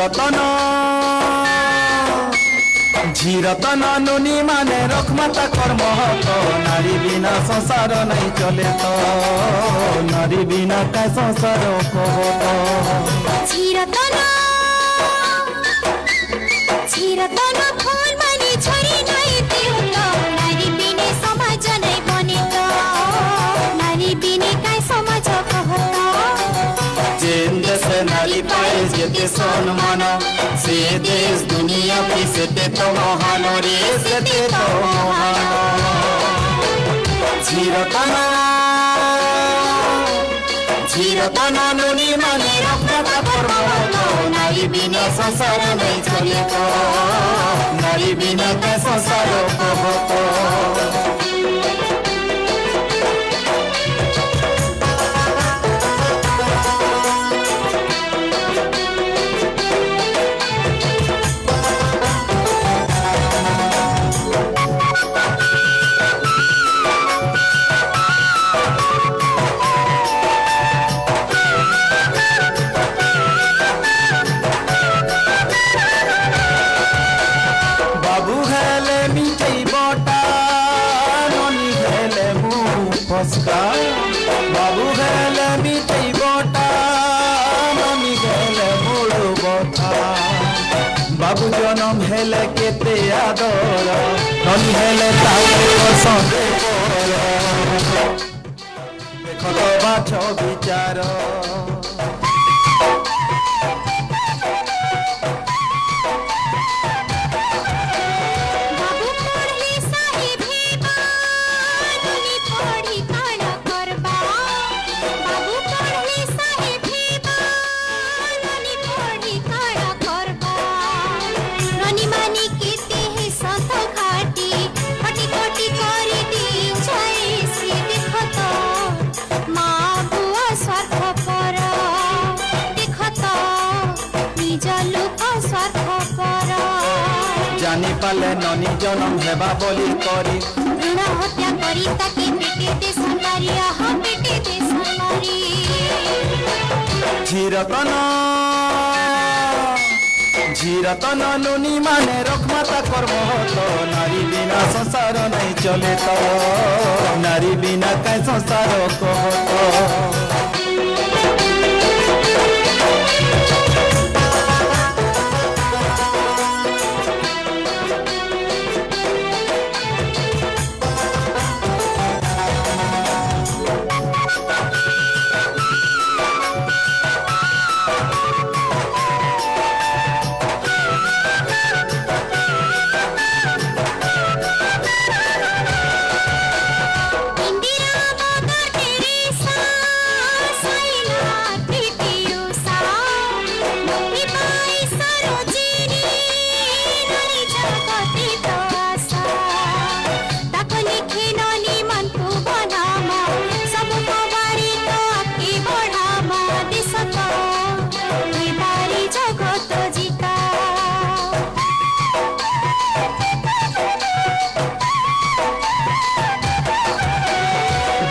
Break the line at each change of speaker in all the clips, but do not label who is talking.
ঝিরতন ঝিরতন নুনি মানে রকমাতা কর্ম হত নারী বিনা সংসার নাই চলে তো নারী বিনা কা সংসার কহত
ঝিরতন ঝিরতন ফুল মানে ঝরি নাই দিউত নারী বিনে সমাজ নাই বনিত নারী বিনে কাই সমাজ কহত
যেন দেশে নারী পায় যেতে সম্মান সে দেশ দুনিয়া কি সেতে তো মহান রে সেতে তো মহান ঝিরতন ঝিরতন নুনি মানে রক্ষতা কর্ম হত নারী বিনা সংসার নাই চলে তো নারী বিনা কা সংসার কহত বাবু হেলে মিঠাই বটা ননি হেলে মুফসকা বাবু হেলে মিঠাই বটা ননি হেলে মুড় বটা বাবু জনম হেলে কেতে আদর ননি হেলে তাকে পছন্দ কর দেখো তো বাছ বিচার
বাবু পড়লি সাহেব হেবা নুনি পড়ি কাণ করবা বাবু পড়লি সাহেব হেবা নুনি পড়ি কাণ করবা ননি মানি কেতে হে সত খাটি খটি খটি করি দিন ছাই সে দেখত মা বুয়া স্বার্থ পর দেখত নিজ লোক স্বার্থ পর
জানি পালে ননি জনম হেবা বলি করি
ভ্রূণ হত্যা করি তাকে পেটে দেশন মারি আহা পেটে দেশন মারি
ঝিরতন ঝিরতন নুনি মানে রকমাতা কর্ম হত নারী বিনা সংসার নাই চলে তো নারী বিনা কা সংসার কহত
ইন্দিরা মাদার তেরেসা সাইনা পিটি উষা লক্ষ্মীবাঈ সরোজিনী নারী জগতে তো আশা তাকে লিখে ননি মনকু বনামা সবকো বাড়ি তো আগে বঢ়ামা দেশ তো এ বাড়ি জগত জিতা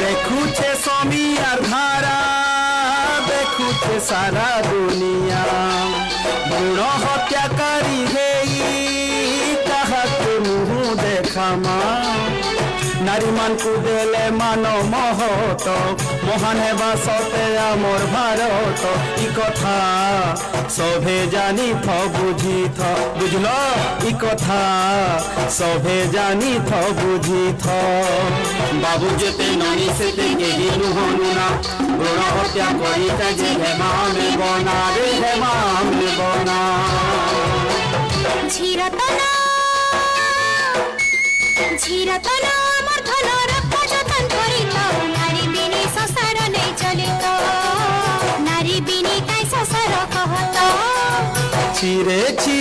দেখুছে সমিয়ার ধারা দেখুছে সারা দুনিয়া ভ্রূণ হত্যাকারী হেই কাহাকে মুহ দেখামা নারী মানকু দেলে মান মহত মহান হেবা সতে আমর ভারত ই কথা সভে জানি থ বুঝি থ বুঝল ই কথা সভে জানি থ বুঝি থ বাবু যেতে নারী সেতে কেহি নুহনু না ভ্রূণ হত্যা করি কাজে হেমা মেব না রে হেমা মেব না
ঝিরতন ঝিরতন আমার ধন রক্ষ যতন করিত নারী বিনে সংসার নেই চলিত নারী বিনে কাই সংসার কহত
ছিরেছি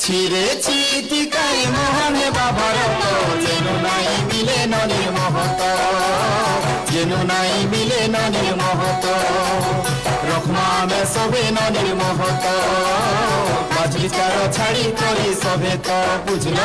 ছিরেছি টিকাই মোহন হেবা ভারত যেন নাই মিলে ননির মহত যেন নাই মিলে ননির মহত রখমামে সবে ননির মহত বাজ বিচার ছাড়ি করি সবে তো বুঝল